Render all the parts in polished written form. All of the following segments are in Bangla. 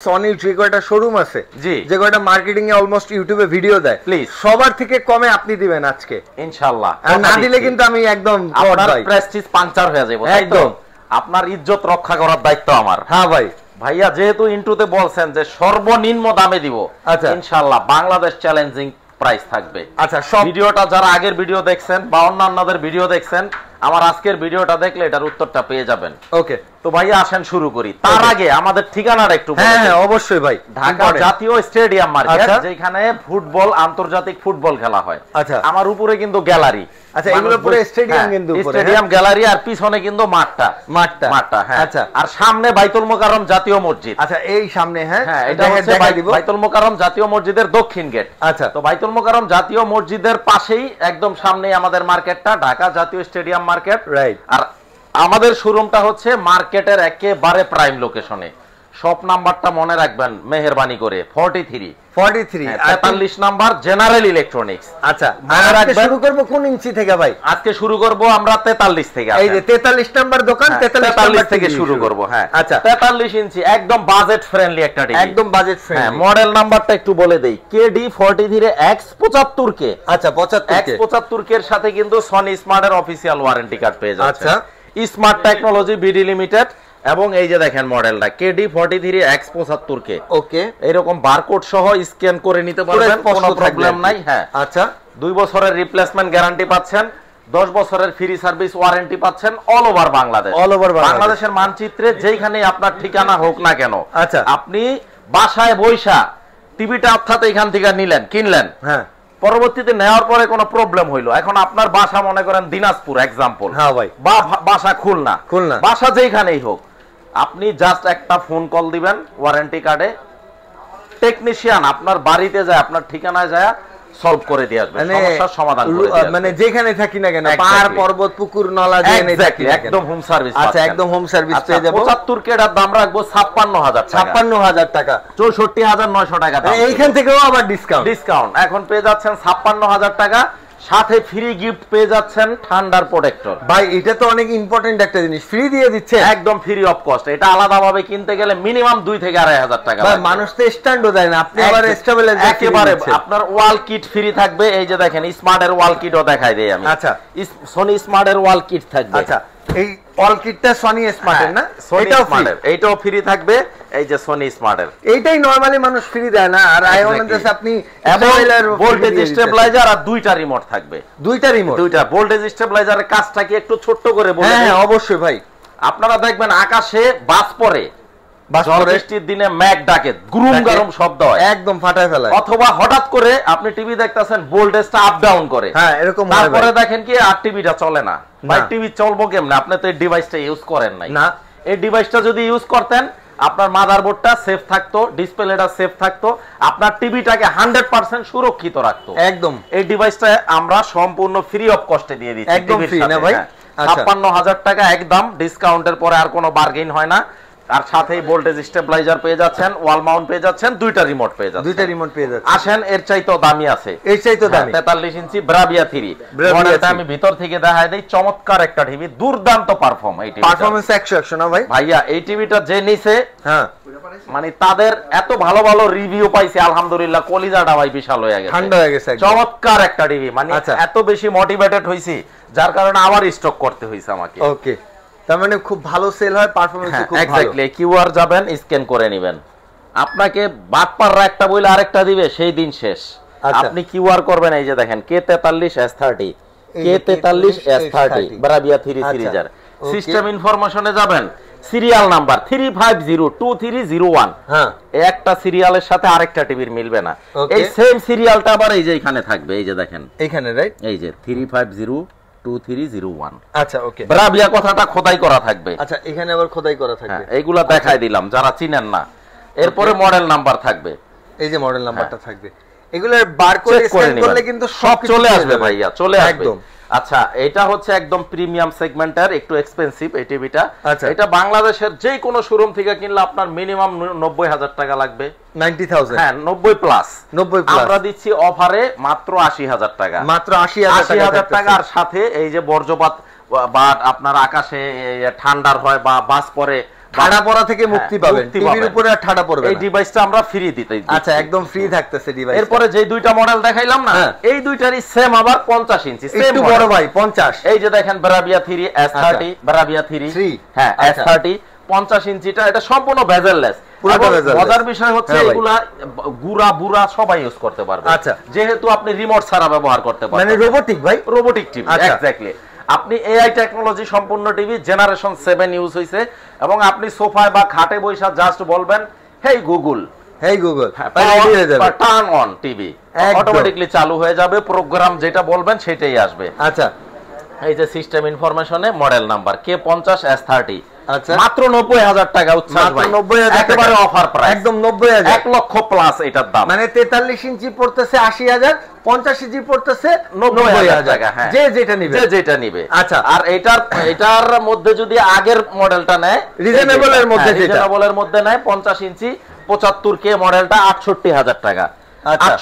সনি যে কয়টা শোরুম আছে যে কয়টা মার্কেটিং এ অলমোস্ট ইউটিউবে ভিডিও দেয় প্লিজ সবার থেকে কমে আপনি দিবেন আজকে ইনশাআল্লাহ আর না দিলে কিন্তু আমি একদম আপনার প্রেস্টিজ পাঞ্চার হয়ে যাবে একদম আপনার ইজ্জত রক্ষা করার দায়িত্ব আমার হ্যাঁ ভাই ভাইয়া যেহেতু ইন্টুতে বলছেন যে সর্বনিম্ন দামে দিব আচ্ছা ইনশাআল্লাহ বাংলাদেশ চ্যালেঞ্জিং প্রাইস থাকবে আচ্ছা সব ভিডিওটা যারা আগের ভিডিও দেখছেন বা অন্যান্যদের ভিডিও দেখছেন আমার আজকের ভিডিওটা দেখলে এটার উত্তরটা পেয়ে যাবেন ওকে তো ভাইয়া আসেন শুরু করি তার আগে আমাদের ঠিকানাটা একটু বলে হ্যাঁ হ্যাঁ অবশ্যই ভাই ঢাকা জাতীয় স্টেডিয়াম মার্কেট যেখানে ফুটবল আন্তর্জাতিক ফুটবল খেলা হয় আচ্ছা আমার উপরে কিন্তু গ্যালারি আচ্ছা এগুলো পুরো স্টেডিয়াম কিন্তু উপরে স্টেডিয়াম গ্যালারি আর পিছনে কিন্তু মাঠটা হ্যাঁ আচ্ছা আর সামনে বাইতুল মোকাররম জাতীয় মসজিদ আচ্ছা এই সামনে হ্যাঁ এটা হচ্ছে বাইতুল মোকাররম জাতীয় মসজিদের দক্ষিণ গেট আচ্ছা তো বাইতুল মোকাররম জাতীয় মসজিদের পাশেই একদম সামনেই আমাদের মার্কেটটা ঢাকা জাতীয় স্টেডিয়াম মার্কেট রাইট আর আমাদের শোরুমটা হচ্ছে মার্কেটের একেবারে প্রাইম লোকেশনে শপ নাম্বারটা মনে রাখবেন মেহেরবানি করে 43 43 নাম্বার জেনারেল ইলেকট্রনিক্স আচ্ছা মনে রাখবেন শুরু করব কোন ইঞ্চি থেকে ভাই আজকে শুরু করব আমরা 43 থেকে এই যে 43 নাম্বার দোকান 43 থেকে শুরু করব হ্যাঁ আচ্ছা 43 ইঞ্চি একদম বাজেট ফ্রেন্ডলি একটা টিভি একদম বাজেট ফ্রেন্ডলি হ্যাঁ মডেল নাম্বারটা একটু বলে দেই KD43X75 কে আচ্ছা 75 কে X75 এর সাথে কিন্তু সনি স্মার্টের অফিশিয়াল ওয়ারেন্টি কার্ড পেয়ে যাচ্ছেন আচ্ছা স্মার্ট টেকনোলজি বিডি লিমিটেড এবং এই যে দেখেন মডেলটা KD43X75 কে ওকে এরকম বারকোড সহ স্ক্যান করে নিতে পারবেন কোনো প্রবলেম নাই হ্যাঁ আচ্ছা 2 বছরের রিপ্লেসমেন্ট গ্যারান্টি পাচ্ছেন 10 বছরের ফ্রি সার্ভিস ওয়ারেন্টি পাচ্ছেন অল ওভার বাংলাদেশ বাংলাদেশের মানচিত্রে যেখানে আপনার ঠিকানা হোক না কেন আচ্ছা আপনি বাসায় বইসা টিভিটা অর্থাৎ এখান থেকে কিনলেন হ্যাঁ পরবর্তীতে নেওয়ার পরে কোনো প্রবলেম হইলো এখন আপনার বাসা মনে করেন দিনাজপুর एग्जांपल হ্যাঁ ভাই বা বাসা খুলনা বাসা যেখানেই হোক আপনি জাস্ট একটা ফোন কল দিবেন ওয়ারেন্টি কার্ডে টেকনিশিয়ান আপনার বাড়িতে যায় আপনার ঠিকানায় যায় সলভ করে দিয়ে আসবে সমস্যার সমাধান করে দিয়ে আসবে মানে যেখানে থাকি না কেন পাহাড় পর্বত পুকুর নলা যেখানে থাকি একদম হোম সার্ভিস আচ্ছা একদম হোম সার্ভিস পেয়ে যাব 75 কে এর দাম রাখবো 56000 টাকা 64900 টাকা দাম এইখান থেকেও আবার ডিসকাউন্ট এখন পেয়ে যাচ্ছেন 56000 টাকা সাথে ফ্রি গিফট পেয়ে যাচ্ছেন ঠান্ডার প্রোটেক্টর ভাই এটা তো অনেক ইম্পর্টেন্ট একটা জিনিস ফ্রি দিয়ে দিচ্ছে একদম ফ্রি অফ কস্ট এটা আলাদাভাবে কিনতে গেলে মিনিমাম 2 থেকে 2500 টাকা ভাই মানুষ তো স্ট্যান্ডও দেয় না আপনি আবার স্টেবিলাইজার একেবারে আপনার ওয়াল কিট ফ্রি থাকবে এই যে দেখেন স্মার্টের ওয়াল কিটও দেখাই দেই আমি আচ্ছা সনি স্মার্টের ওয়াল কিট থাকবে আচ্ছা এই ওয়াল কিটটা সনি স্মার্টের না এটাও ফ্রি এইটাও ফ্রি থাকবে এই যে সনি স্মার্টের এইটাই নরমালি মানুষ ফ্রি দেয় না আর আই ওয়ান্ট জাস্ট আপনি ভোল্টেজ স্টেবিলাইজার আর দুইটা রিমোট থাকবে দুইটা ভোল্টেজ স্টেবিলাইজারের কাজটা কি একটু ছোট করে বলে হ্যাঁ অবশ্যই ভাই আপনারা দেখবেন আকাশে বাজ পড়ে বৃষ্টির দিনে ম্যাগ ডাকে গুরুম গরম শব্দ হয় একদম ফাটায় ফেলায় অথবা হঠাৎ করে আপনি টিভি দেখতেছেন ভোল্টেজটা আপ ডাউন করে হ্যাঁ এরকম হয় তারপরে দেখেন কি আর টিভিটা চলে না ভাই টিভি চলবো কেমনে আপনি তো এই ডিভাইসটা ইউজ করেন নাই না এই ডিভাইসটা যদি ইউজ করতেন আপনার মাদারবোর্ডটা সেফ থাকতো ডিসপ্লেটা সেফ থাকতো আপনার টিভিটাকে 100% সুরক্ষিত রাখতো একদম এই ডিভাইসটা আমরা সম্পূর্ণ ফ্রি অফ কস্টে দিয়ে দিচ্ছি একদম ফ্রি না ভাই 56000 টাকা একদম ডিসকাউন্টের পরে আর কোনো বার্গেইন হয় না আর সাথেই ভোল্টেজ স্টেবিলাইজার পেয়ে যাচ্ছেন ওয়াল মাউন্ট পেয়ে যাচ্ছেন দুইটা রিমোট পেয়ে যাচ্ছেন আসেন এর চাইতেও দামি আছে এর চাইতেও দামি 43 ইঞ্চি ব্রাভিয়া 3 মডেলটা আমি ভিতর থেকে দেখাই দেই চমৎকার একটা টিভি দুর্দান্ত পারফরম্যান্স 100 না ভাই ভাইয়া এই টিভিটা যে নিছে হ্যাঁ মানে তাদের এত ভালো ভালো রিভিউ পাইছে আলহামদুলিল্লাহ কলিজাটা ভাই বিশাল হয়ে গেছে ঠান্ডা হয়ে গেছে চমৎকার একটা টিভি মানে এত বেশি মোটিভেটেড হইছি যার কারণে আবার স্টক করতে হইছে আমাকে ওকে তার মানে খুব ভালো সেল হয় পারফরম্যান্স খুব ভালো এক্স্যাক্টলি কিউআর যাবেন স্ক্যান করে নেবেন আপনাকে বাটপাররা একটা বইলে আরেকটা দিবে সেই দিন শেষ আপনি কিউআর করবেন এই যে দেখেন K43S30 K43S30 ব্রাভিয়া 3 সিরিজের সিস্টেম ইনফরমেশনে যাবেন সিরিয়াল নাম্বার 35023001 হ্যাঁ একটা সিরিয়ালের সাথে আরেকটা টিভির মিলবে না এই সেম সিরিয়ালটা আবার এই যে এখানে থাকবে এই যে দেখেন এখানে রাইট এই যে 35023001 আচ্ছা ওকে ব্রাভিয়া কথাটা খোদাই করা থাকবে আচ্ছা এখানে আবার খোদাই করা থাকবে এইগুলা দেখাই দিলাম যারা চিনেন না এরপরে মডেল নাম্বার থাকবে এই যে মডেল নাম্বারটা থাকবে এগুলোর বারকোড স্ক্যান করলে কিন্তু সব চলে আসবে ভাইয়া চলে আসবে একদম আচ্ছা এটা হচ্ছে একদম প্রিমিয়াম সেগমেন্টের একটু এক্সপেন্সিভ এই টিভিটা এটা বাংলাদেশের যে কোনো শোরুম থেকে কিনলে আপনার মিনিমাম 90000 টাকা লাগবে 90000 হ্যাঁ 90 প্লাস আমরা দিচ্ছি অফারে মাত্র 80000 টাকা মাত্র 80000 টাকা আর সাথে এই যে বর্জ্যপাত বা আপনার আকাশে ঠান্ডার হয় বা বাস পরে ঠাডা পড়া থেকে মুক্তি পাবেন, টিভির উপরে আর ঠাডা পড়বে না। এই ডিভাইসটা আমরা ফ্রি দিতে দিচ্ছি। আচ্ছা, একদম ফ্রি থাকতেছে ডিভাইস। এরপরে যে দুইটা মডেল দেখাইলাম না, এই দুইটারই সেম আবার 50 ইঞ্চি, একটু বড় ভাই 50। এই যে দেখেন Bravia 3 S30, Bravia 3 হ্যাঁ S30 50 ইঞ্চিটা, এটা সম্পূর্ণ বেজেললেস। মজার বিষয় হচ্ছে এগুলা গুড়া বুড়া সবাই ইউজ করতে পারবে। আচ্ছা, যেহেতু আপনি রিমোট ছাড়া ব্যবহার করতে পারবেন, মানে রোবোটিক ভাই, রোবোটিক টিভি। এক্স্যাক্টলি, আপনি এআই টেকনোলজি সম্পূর্ণ টিভি জেনারেশন 7 ইউজ হইছে, এবং আপনি সোফায় বা খাটে বসে জাস্ট বলবেন হেই Google, hey Google, turn on TV, automatically চালু হয়ে যাবে, প্রোগ্রাম যেটা বলবেন সেটাই আসবে। আচ্ছা, এই যে system ইনফরমেশনে model number K50 S30, আচ্ছা মাত্র 90,000 টাকা। উচ্ছ্বাস ভাই, 90,000 একেবারে অফার প্রাইস, একদম 90,000, 1 লক্ষ প্লাস এটার দাম। মানে 43 ইঞ্চি পড়তেছে 80,000, 50 ইঞ্চি পড়তেছে 90,000 টাকা। হ্যাঁ, যে যেটা নিবে, যে যেটা নিবে। আচ্ছা, আর এটার মধ্যে যদি আগের মডেলটা নেয়, রিজনেবলের মধ্যে, যেটা রিজনেবলের মধ্যে নেয় 50 ইঞ্চি 75K মডেলটা 68,000 টাকা।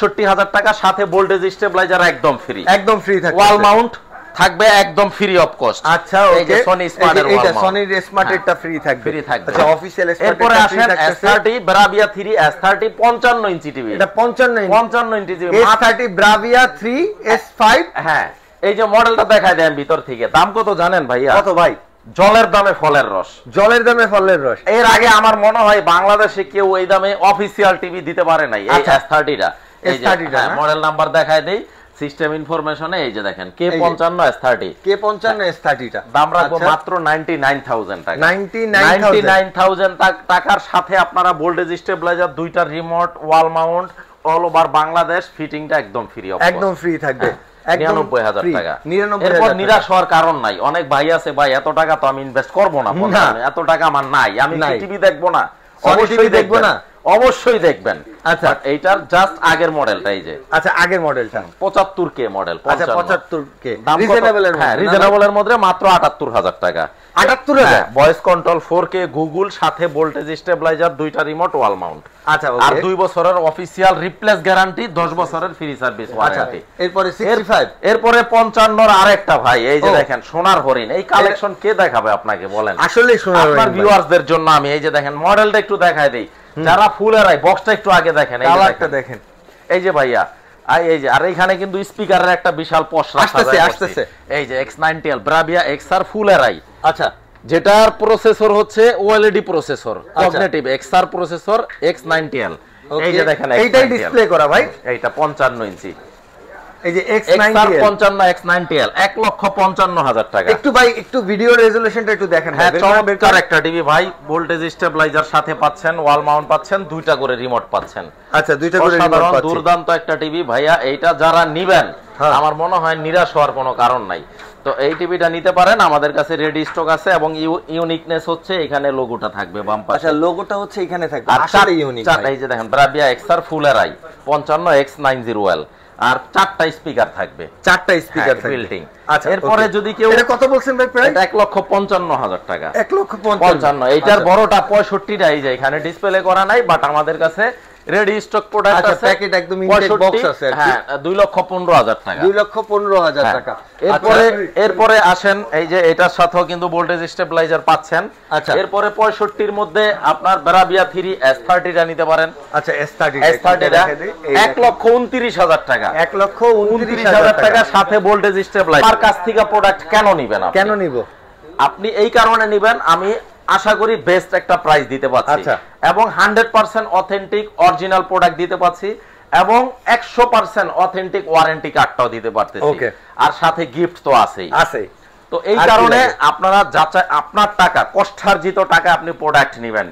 68,000 টাকা, সাথে ভোল্টেজ স্টেবিলাইজার একদম ফ্রি, একদম ফ্রি থাকবে, ওয়াল মাউন্ট থাকবে একদম ফ্রি অফ কস্ট। আচ্ছা, ওকে, সনি স্মার্টের এটা সনির স্মার্টেরটা ফ্রি থাকবে, ফ্রি থাকবে। আচ্ছা, অফিশিয়াল স্মার্ট। এরপরে আসেন S30 Bravia 3 S30 55 inch TV, এটা 55 inch TV, S30 Bravia 3 S5। হ্যাঁ, এই যে মডেলটা দেখায় দেন ভিতর থেকে, দাম কত জানেন ভাইয়া? কত ভাই? জলের দামে ফলের রস, জলের দামে ফলের রস। এর আগে আমার মনে হয় বাংলাদেশে কেউ এই দামে অফিশিয়াল টিভি দিতে পারে নাই। এই S30টা, এই যে মডেল নাম্বার দেখায় দেই সিস্টেম ইনফরমেশনে, এই যে দেখেন K50 S30 টা দাম রাখবো মাত্র 99,000 টাকা। 99,000 টাকার সাথে আপনারা ভোল্টেজ স্টেবিলাইজার, দুইটা remote, wall mount, all over Bangladesh ফিটিংটা একদম ফ্রি, একদম ফ্রি থাকবে, 99,000 টাকা। 99,000। এরপর নিরাশ হওয়ার কারণ নাই। অনেক ভাই আছে, ভাই এত টাকা তো আমি ইনভেস্ট করবো না, এত টাকা আমার নাই, আমি টিভি দেখবো না। অবশ্যই দেখবো না, অবশ্যই দেখবেন। আচ্ছা, এইটার জাস্ট আগের মডেলটা, এই যে আচ্ছা আগের মডেলটা 75K মডেল। আচ্ছা, 75K রিজনেবলের মধ্যে মাত্র 78,000 টাকা। 78,000, ভয়েস কন্ট্রোল 4K গুগল, সাথে ভোল্টেজ স্টেবিলাইজার, দুইটা রিমোট, ওয়াল মাউন্ট। আচ্ছা, আর 2 বছরের অফিশিয়াল রিপ্লেস গ্যারান্টি, 10 বছরের ফ্রি সার্ভিস ওয়ারেন্টি। এরপরে 65, এরপরে 55 আরেকটা ভাই, এই যে দেখেন সোনার হরিণ। এই কালেকশন কে দেখাবে আপনাকে বলেন? আসলে সোনার হরিণ আপনার ভিউয়ারদের জন্য আমি এই যে দেখেন মডেলটা একটু দেখাই দেই, যারা ফুলের আই বক্সটা একটু আগে দেখেন, এই কালারটা দেখেন, এই যে ভাইয়া, এই যে, আর এখানে কিন্তু স্পিকারের একটা বিশাল পসরা আসতেছে। এই যে X90L Bravia XR ফুলের আই, আচ্ছা, যেটার প্রসেসর হচ্ছে OLED processor, cognitive XR processor X90L। এই যে দেখেন, এইটাই ডিসপ্লে করা ভাই, এইটা 55 ইঞ্চি, এই যে X90L 55 1,55,000 টাকা। একটু ভাই, একটু ভিডিও রেজোলিউশনটা একটু দেখেন। হ্যাঁ, চমৎকার একটা টিভি ভাই, ভোল্টেজ স্টেবিলাইজার সাথে পাচ্ছেন, ওয়াল মাউন্ট পাচ্ছেন, দুইটা করে রিমোট পাচ্ছেন। আচ্ছা, দুইটা করে রিমোট পাচ্ছেন, দুর্দান্ত একটা টিভি ভাইয়া। এইটা যারা নিবেন, আমার মনে হয় নিরাশ হওয়ার কোনো কারণ নাই। তো এই টিভিটা নিতে পারেন, আমাদের কাছে রেডি স্টক আছে, এবং ইউনিকনেস হচ্ছে এখানে লোগোটা থাকবে বাম পাশে। আচ্ছা, লোগোটা হচ্ছে এখানে থাকবে, আসলে ইউনিক। এই যে দেখেন Bravia XR ফুলের আই 55 X90L, আর 4টা স্পিকার থাকবে, 4টা স্পিকার থাকবে বিল্ডিং। আচ্ছা, এরপরে যদি কেউ, এটা কত বলছেন ভাই প্রাইস? 1,55,000 টাকা। 1,55,000। এইটার বড়টা 65টা, এই যে এখানে ডিসপ্লে করা নাই, বাট আমাদের কাছে রেডি স্টক প্রোডাক্ট আছে, প্যাকেট একদম ইনটেক বক্স আছে। হ্যাঁ, 2,15,000 টাকা, 2,15,000 টাকা। এরপরে আসেন, এই যে এটার সাথেও কিন্তু ভোল্টেজ স্টেবিলাইজার পাচ্ছেন। আচ্ছা, এরপরে 65 এর মধ্যে আপনার Bravia 3 S30 টা নিতে পারেন। আচ্ছা, S30 টা 1,29,000 টাকা, 1,29,000 টাকা, সাথে ভোল্টেজ স্টেবিলাইজার। আমার কাছ থেকে প্রোডাক্ট কেন নিবেন? কেন নিব? আপনি এই কারণে নিবেন, আমি আশা করি বেস্ট একটা প্রাইস দিতে পারছি, এবং 100% অথেন্টিক অরিজিনাল প্রোডাক্ট দিতে পারছি, এবং 100% অথেন্টিক ওয়ারেন্টি কার্ডটাও দিতে পারতেছি, আর সাথে গিফট তো আছেই। তো এই কারণে আপনারা যাচাই, আপনার টাকা, কষ্টার্জিত টাকা আপনি প্রোডাক্ট নেবেন,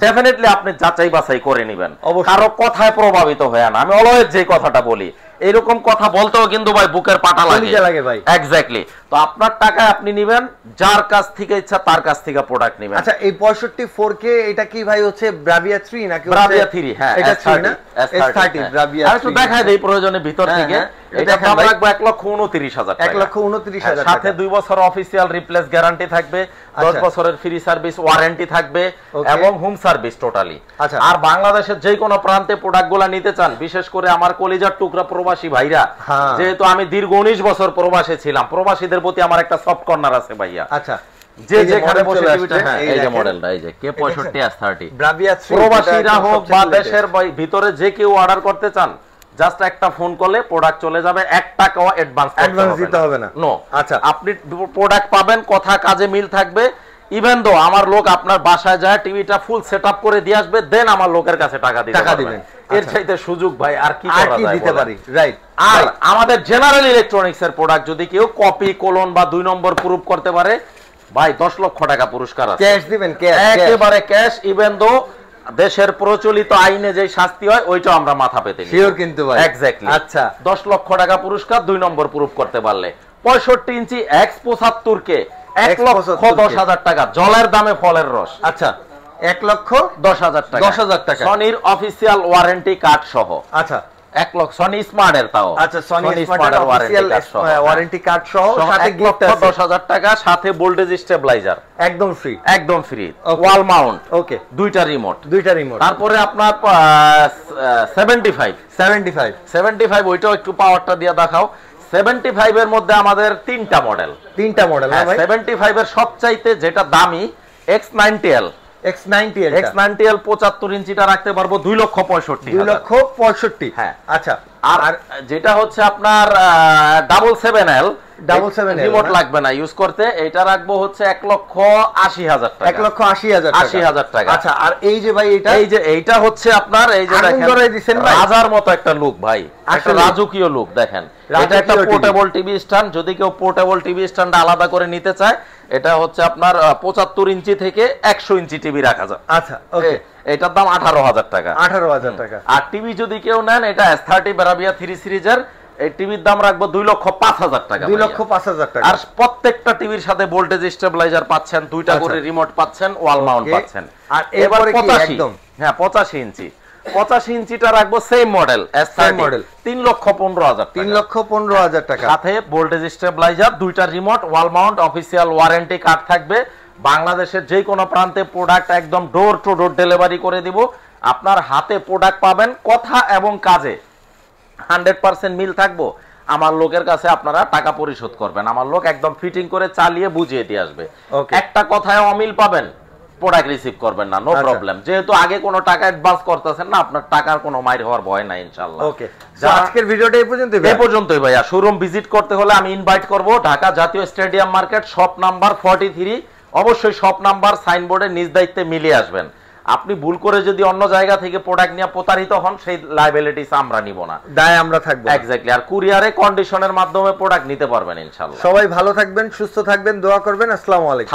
ডেফিনেটলি আপনি যাচাই বাছাই করে নেবেন, কারো কথায় প্রভাবিত হয় না। আমি অলওয়েজ যে কথাটা বলি, এরকম কথা বলতেও কিন্তু ভাই বুকের পাটা লাগে ভাই। এক্স্যাক্টলি। তো আপনার টাকা আপনি নেবেন, যার কাছ থেকে ইচ্ছা তার কাছ থেকে প্রোডাক্ট নেবেন। আচ্ছা, এই 65 4K এটা কি ভাই হচ্ছে Bravia 3 নাকি? Bravia 3, হ্যাঁ, এটা 3 না? S30 Bravia 3। আমি একটু দেখাই দেই প্রয়োজনে ভিতর থেকে। এটা দাম রাখবো 1,29,000 টাকা, 1,29,000 টাকা, সাথে 2 বছর অফিশিয়াল রিপ্লেস গ্যারান্টি থাকবে, 10 বছরের ফ্রি সার্ভিস ওয়ারেন্টি থাকবে, এবং হোম সার্ভিস টোটালি। আর বাংলাদেশের যে কোনো প্রান্তে প্রোডাক্টগুলো নিতে চান, বিশেষ করে আমার কলিজার টুকরা প্রবাসী ভাইরা, যেহেতু আমি দীর্ঘ 19 বছর প্রবাসে ছিলাম, প্রবাসীদের প্রতি আমার একটা সফট কর্নার আছে ভাইয়া। আচ্ছা, যে যেখানে বসে টিভিটা, হ্যাঁ এই যে মডেলটা, এই যে K65 S30 Bravia 3, প্রবাসীরা হোক বা দেশের ভিতরে যে কেউ অর্ডার করতে চান, জাস্ট একটা ফোন করলে প্রোডাক্ট চলে যাবে, 1 টাকাও অ্যাডভান্স দিতে হবে না। নো, আচ্ছা, আপনি প্রোডাক্ট পাবেন, কথা কাজে মিল থাকবে। ইভেন দো আমার লোক আপনার বাসায় যায় টিভিটা ফুল সেটআপ করে দিয়ে আসবে, দেন আমার লোকের কাছে টাকা দিবেন। এর চাইতে সুযোগ ভাই আর কি করা যায় দিতে পারি, রাইট। আর আমাদের জেনারেল ইলেকট্রনিক্স এর প্রোডাক্ট যদি কেউ কপি, কোলন বা 2 নম্বর প্রুফ করতে পারে, ভাই 10 লক্ষ টাকা পুরস্কার আছে। ক্যাশ দিবেন, একেবারে ক্যাশ। ইভেন দো দেশের প্রচলিত আইনে যে শাস্তি হয় ওইটাও আমরা মাথা পেতে নিই, শিওর কিন্তু ভাই, এক্স্যাক্টলি। আচ্ছা, 10 লক্ষ টাকা পুরস্কার 2 নম্বর প্রুফ করতে পারলে। 65 ইঞ্চি X75 কে 1,10,000 টাকা, জলের দামে ফলের রস। আচ্ছা, 1,10,000 টাকা সনির অফিসিয়াল ওয়ারেন্টি কার্ড সহ। আচ্ছা, 1 লক্ষ সনি স্মার্টের, তাও আচ্ছা, সনি স্মার্টের অফিসিয়াল ওয়ারেন্টি কার্ড সহ, সাথে গিফট আছে 10,000 টাকা, সাথে ভোল্টেজ স্টেবিলাইজার একদম ফ্রি, একদম ফ্রি, ওয়াল মাউন্ট, ওকে, দুইটা রিমোট। তারপরে আপনার 75 ওইটাও একটু পাওয়ারটা দিয়ে দেখাও। 75 এর মধ্যে আমাদের তিনটা মডেল, হ্যাঁ ভাই। 75 এর সবচাইতে যেটা দামি X90L 75 ইঞ্চিটা রাখতে পারবো 2,65,000। হ্যাঁ, আচ্ছা। আর যেটা হচ্ছে আপনার 777L রিমোট লাগবে না ইউজ করতে, এটা রাখবো হচ্ছে 1,80,000 টাকা। 1,80,000 টাকা। আচ্ছা, আর এই যে ভাই এইটা হচ্ছে আপনার, এই যে দেখেন রাজার মতো একটা লুক ভাই, একটা রাজকীয় লুক দেখেন। এটা একটা পোর্টেবল টিভি স্ট্যান্ড, যদি কেউ পোর্টেবল টিভি স্ট্যান্ড আলাদা করে নিতে চায়, এটা হচ্ছে আপনার 75 ইঞ্চি থেকে 100 ইঞ্চি টিভি রাখা যায়। আচ্ছা, ওকে, এটার দাম 18,000 টাকা। 18,000 টাকা। আর টিভি যদি কেউ নেন, এটা S30 Bravia 3 সিরিজের, এই টিভির দাম রাখবো 2,05,000 টাকা। 2,05,000 টাকা। আর প্রত্যেকটা টিভির সাথে ভোল্টেজ স্টেবিলাইজার পাচ্ছেন, দুইটা করে রিমোট পাচ্ছেন, ওয়াল মাউন্ট পাচ্ছেন। আর এবারে কি 85, হ্যাঁ 85 ইঞ্চি, 85 ইঞ্চিটা রাখবো সেম মডেল S30 মডেল 3,15,000 টাকা। 3,15,000 টাকা, সাথে ভোল্টেজ স্টেবিলাইজার, দুইটা remote, wall Mount, official warranty card থাকবে। বাংলাদেশের যে কোনো প্রান্তে প্রোডাক্ট একদম ডোর টু ডোর ডেলিভারি করে দিব। আপনার হাতে প্রোডাক্ট পাবেন, কথা এবং কাজে 100% মিল থাকবো। আমার লোকের কাছে আপনারা টাকা পরিশোধ করবেন, আমার লোক একদম ফিটিং করে চালিয়ে বুঝিয়ে দিয়ে আসবে। একটা কথায় অমিল পাবেন, প্রোডাক্ট রিসিভ করবেন না, নো প্রবলেম। যেহেতু আগে কোনো টাকা অ্যাডভান্স করতেছেন না, আপনার টাকার কোনো মাইর হওয়ার ভয় নাই ইনশাআল্লাহ। ওকে, আজকের ভিডিওটা এই পর্যন্তই ভাইয়া। শোরুম ভিজিট করতে হলে আমি ইনভাইট করব ঢাকা জাতীয় স্টেডিয়াম মার্কেট, শপ নাম্বার 43। অবশ্যই শপ নাম্বার সাইনবোর্ডে নিজ দায়িত্বে মিলিয়ে আসবেন। আপনি ভুল করে যদি অন্য জায়গা থেকে প্রোডাক্ট নিয়ে প্রতারিত হন, সেই লায়াবিলিটিস আমরা নিব না, দায় আমরা থাকবো। এক্স্যাক্টলি। আর কুরিয়ারে কন্ডিশনের মাধ্যমে প্রোডাক্ট নিতে পারবেন ইনশাআল্লাহ। সবাই ভালো থাকবেন, সুস্থ থাকবেন, দোয়া করবেন। আসসালামু আলাইকুম।